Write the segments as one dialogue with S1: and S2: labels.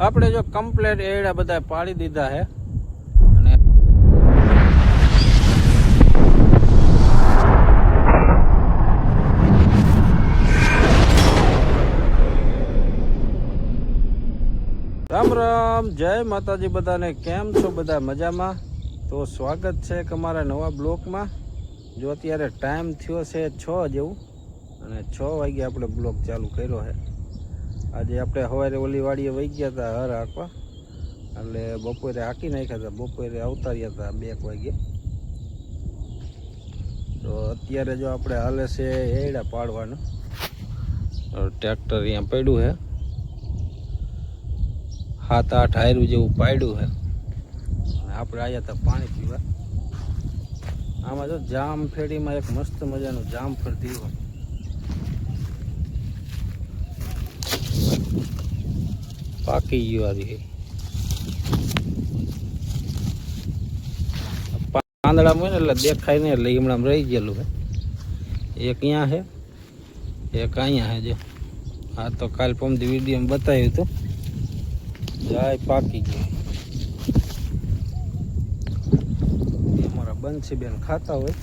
S1: આપણે જો કમ્પ્લેટ એડા બધા પાડી દીધા છે અને રામ રામ, જય માતાજી બધાને. કેમ છો બધા? મજામાં? તો સ્વાગત છે એક અમારા નવા બ્લોકમાં. જો અત્યારે ટાઈમ થયો છે 6 જેવું અને 6 વાગે આપણે બ્લોક ચાલુ કર્યો છે. આજે આપણે સવારે ઓલી વાડીએ વહી ગયા હતા હર હાંકવા, એટલે બપોરે હાંકી નાખ્યા હતા. બપોરે અવતાર્યા હતા 2 વાગે. તો અત્યારે જો આપણે હાલે છે એડા પાડવાનું. ટ્રેક્ટર અહીંયા પડ્યું છે, 7-8 હાયરું જેવું પાડ્યું છે. આપણે આવ્યા હતા પાણી પીવા. આમાં જો જામફેડીમાં એક મસ્ત મજાનું જામફળ થયું હોય. પાકી ગયું આવી પાંદડા હોય ને એટલે દેખાય નહીં, એટલે હમણાં રહી ગયેલું છે. એક અહીંયા છે, એક અહીંયા છે. જો આ તો કાલ પમથી વિડીયોમાં બતાવ્યું હતું. જાય પાકી ગયું. અમારા બંસી બેન ખાતા હોય.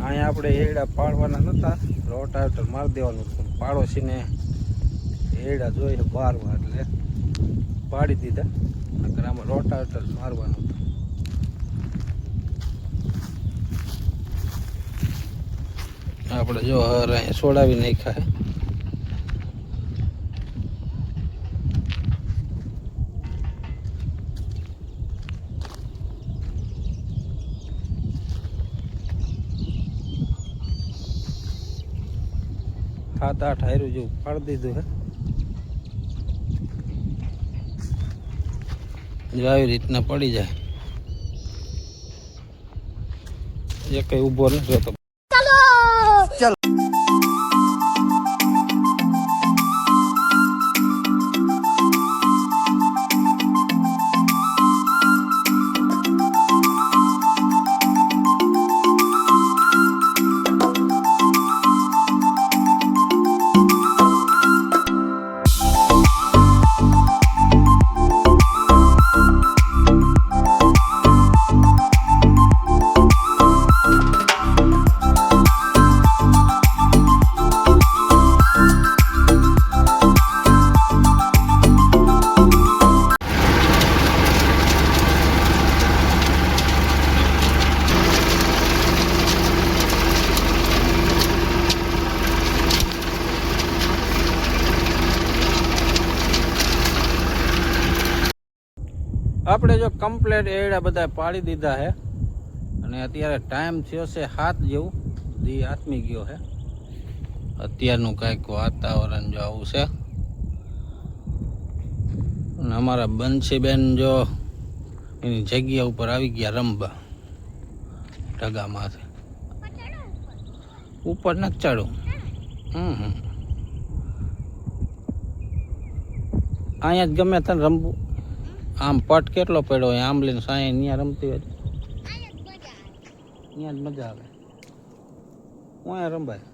S1: અહીંયા આપણે એડા પાડવાના નહોતા, રોટાવેટર મારી દેવાનું હતું. પાડોશીને એડા જોઈને બારવા એટલે પાડી દીધા. નકર આમાં રોટાવેટર મારવાનું હતું. આપણે જો હર અહીંયા સોડાવી નાખ્યા. સાત 8 હાયરું જેવું પાડી દીધું છે. જો આવી રીતના પડી જાય. એ કઈ ઊભો નથી રહેતો. આપણે જો કમ્પ્લેટ એડા બધા પાડી દીધા છે અને અત્યારે ટાઈમ થયો છે 7 જેવું. દી આથમી ગયો છે. અત્યારનું કંઈક વાતાવરણ જો આવું છે. અને અમારા બંસી બેન જો એની જગ્યા ઉપર આવી ગયા રમવા ઢગામાંથી. ઉપર નથી ચડું. અહીંયા જ ગમે તને રમવું. આમ પટ કેટલો પડ્યો હોય આંબલીને સાંઈ ત્યાં રમતી હોય ત્યાં જ મજા આવે. ત્યાં રંબાય.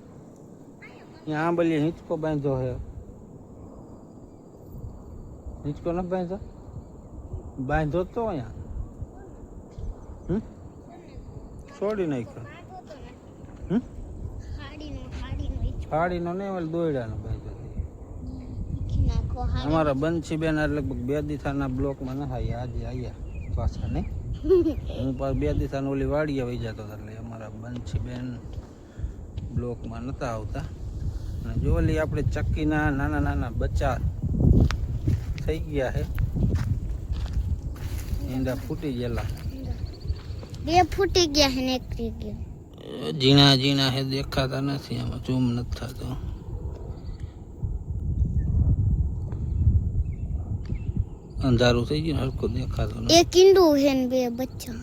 S1: ત્યાં આંબલી હિંચકો બાંધ્યો છે. હિંચકો ન બાંધ્યો? બાંધ્યો તો અહીંયા છોડી નાખ્યો. ખાડીનો નહીં, દોયડાનો બાંધ્યો. અમારા બંસી બેન લગભગ 2 દિવસના બ્લોકમાં ના થાય. આજે આવ્યા પાછા નહીં. હું પાછું 2 દિવસના ઓલી વાડીએ વહી જતો હતો, એટલે અમારા બંસી બેન બ્લોકમાં નહોતા આવતા. અને જો ઓલી આપણે ચક્કીના નાના નાના બચ્ચા થઈ ગયા છે. ઈંડા ફૂટી ગયેલા.
S2: 2 ફૂટી ગયા છે ને 1 રહી ગયો.
S1: ઝીણા ઝીણા હે, દેખાતા નથી. આમાં ઝૂમ નથી થતો. અંધારું થઈ ગયું, હરખું દેખાતો નથી.
S2: 1 ઈંડું છે ને 2 બચ્ચા.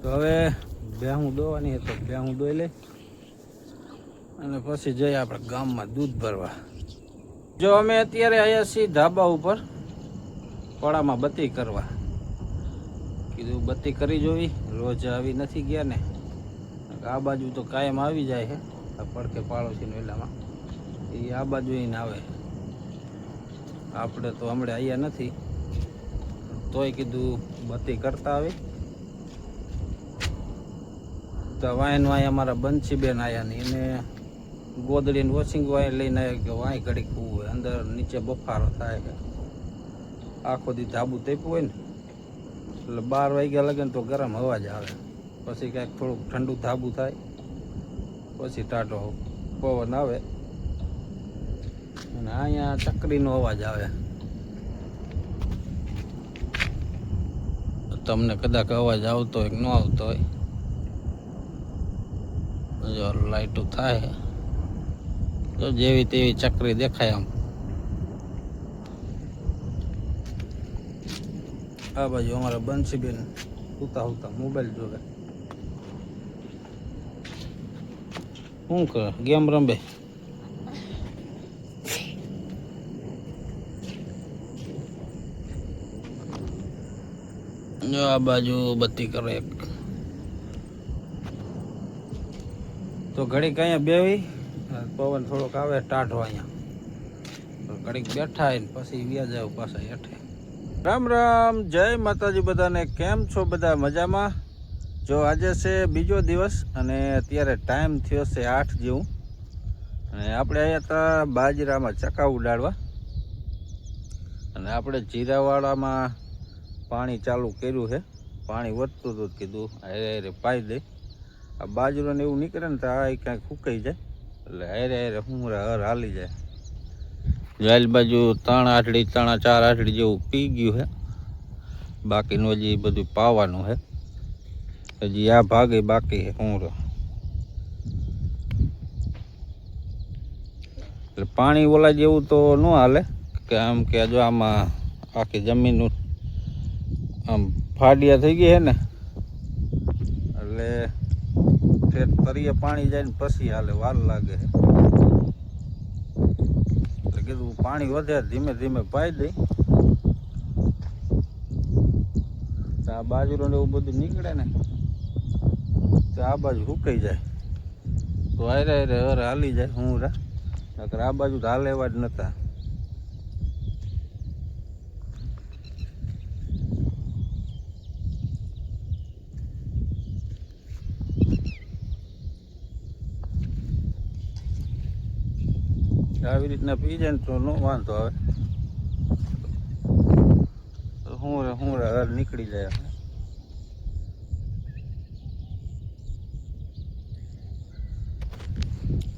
S2: તો હવે ભેહું દોવાની તો ભેહું દોઈ લે.
S1: અને પછી જઈએ આપણે ગામમાં દૂધ ભરવા. જો અમે અત્યારે આવ્યા છીએ ધાબા ઉપર પડામાં બત્તી કરવા. કીધું બત્તી કરી જોવી, રોજ આવી નથી ગયા ને. આ બાજુ તો કાયમ આવી જાય છે, આ પડખે પાડોશીનો એલામાં એ આ બાજુ એને આવે. આપણે તો હમણાં આવ્યા નથી, તોય કીધું બત્તી કરતા આવી. તો વાયન વાય અમારા બંસીબેન આવ્યા ને એને ગોદડીને વોશિંગ વાયર લઈને આવ્યા કે વાય ઘડીક હોય, અંદર નીચે બફારો થાય છે. આખો દી ધાબુ તેપવું હોય ને એટલે 12 વાગ્યા લગે તો ગરમ હવા જ આવે. પછી કાંઈક થોડુંક ઠંડુ ધાબુ થાય, પછી ટાટો પવન આવે અને અહીંયા ચકરીનો અવાજ આવે. તમને કદાચ અવાજ આવતો હોય કે ન આવતો હોય. જો લાઈટો થાય તો જેવી તેવી ચકરી દેખાય. આમ આ બાજુ અમારા બંસીબેન હુતા હુતા મોબાઈલ જોવે. શું કરે? ગેમ રમે. જો આ બાજુ બત્તી કરે. તો ઘડીક અહીંયા બેવી, પવન થોડોક આવે ટાઢો અહીંયા, ઘડીક બેઠા ને પછી વ્યા જાય પાછા હેઠે. રામ રામ, જય માતાજી બધાને. કેમ છો બધા? મજામાં? જો આજે છે બીજો દિવસ અને અત્યારે ટાઈમ થયો છે 8 જેવું. અને આપણે આવ્યા હતા બાજરામાં ચકા ઉડાડવા. અને આપણે જીરાવાળામાં પાણી ચાલુ કર્યું છે. પાણી વધતું હતું, કીધું હારે પાઈ દે. આ બાજરો ને એવું નીકળે ને તો આ ક્યાંક ફૂંકાઈ જાય, એટલે હારે હુંરા હર હાલી જાય. જાલ બાજુ 3 આઠડી 4 આઠડી જેવું પી ગયું છે. બાકીનું હજી બધું પાવાનું છે. હજી આ ભાગે બાકી છે હુંરો. એટલે પાણી ઓલા જેવું તો ન હાલે કે આમ કે જો આમાં આખી જમીન આમ ફાડિયા થઈ ગઈ છે ને, એટલે તરીએ પાણી જાય ને પછી હાલે, વાર લાગે છે. એટલે કીધું પાણી વધે ધીમે ધીમે પાઈ દઈ. આ બાજરો ને એવું બધું નીકળે ને તો આ બાજુ સુકાઈ જાય તો હારે હારે હર હાલી જાય હુંરા. નકર આ બાજુ તો હાલે એવા જ નતા. આવી રીતના પી જાય ને તો ન વાંધો આવે. હું હર નીકળી જાય.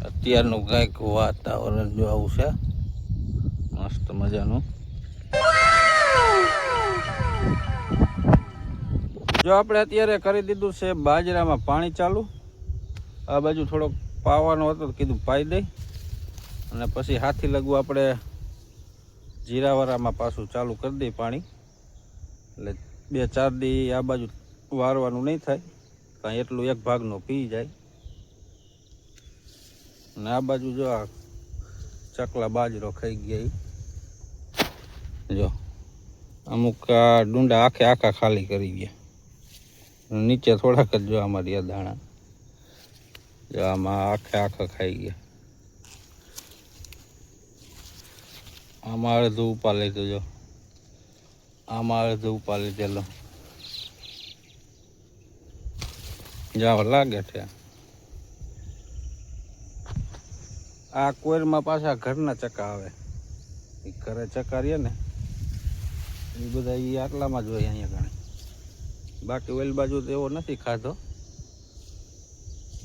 S1: અત્યારનું કાંઈક વાતાવરણ જો આવું છે, મસ્ત મજાનું. જો આપણે અત્યારે કરી દીધું છે બાજરામાં પાણી ચાલુ. આ બાજુ થોડોક પાવાનો હતો તો કીધું પાઈ દઈ. અને પછી હાથી લગવું આપણે જીરાવાળામાં પાછું ચાલુ કરી દઈએ પાણી. એટલે 2-4 દી આ બાજુ વારવાનું નહીં થાય, કાંઈ એટલું એક ભાગનો પી જાય. અને આ બાજુ જો આ ચકલા બાજરો ખાઈ ગયા. જો અમુક આ ડુંડા આખા ખાલી કરી ગયા. નીચે થોડાક જ જો અમારી આ દાણા જો આમાં આખા ખાઈ ગયા. આમાં અડધું ઉપા લીધું, જો આમાં અડધું ઉપા લીધેલો. જાવ લાગે છે. આ કોયરમાં પાછા ઘરના ચકા આવે. એ ઘરે ચકારીએ ને એ બધા એ આટલામાં જ હોય અહીંયા ઘણી. બાકી ઓલ બાજુ તો એવો નથી ખાધો.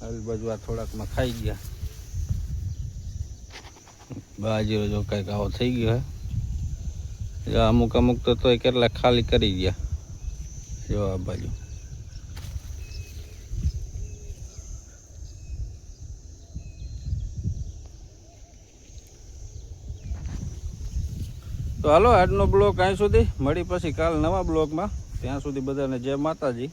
S1: ઓલ બાજુ આ થોડાકમાં ખાઈ ગયા. બાજરો જો કંઈક આવો થઈ ગયો હે. અમુક તો તોય કેટલા ખાલી કરી ગયા. જો આ બાજુ તો હાલો આજનો બ્લોગ અહીં સુધી. મળી પછી કાલ નવા બ્લોગમાં. ત્યાં સુધી બધાને જય માતાજી.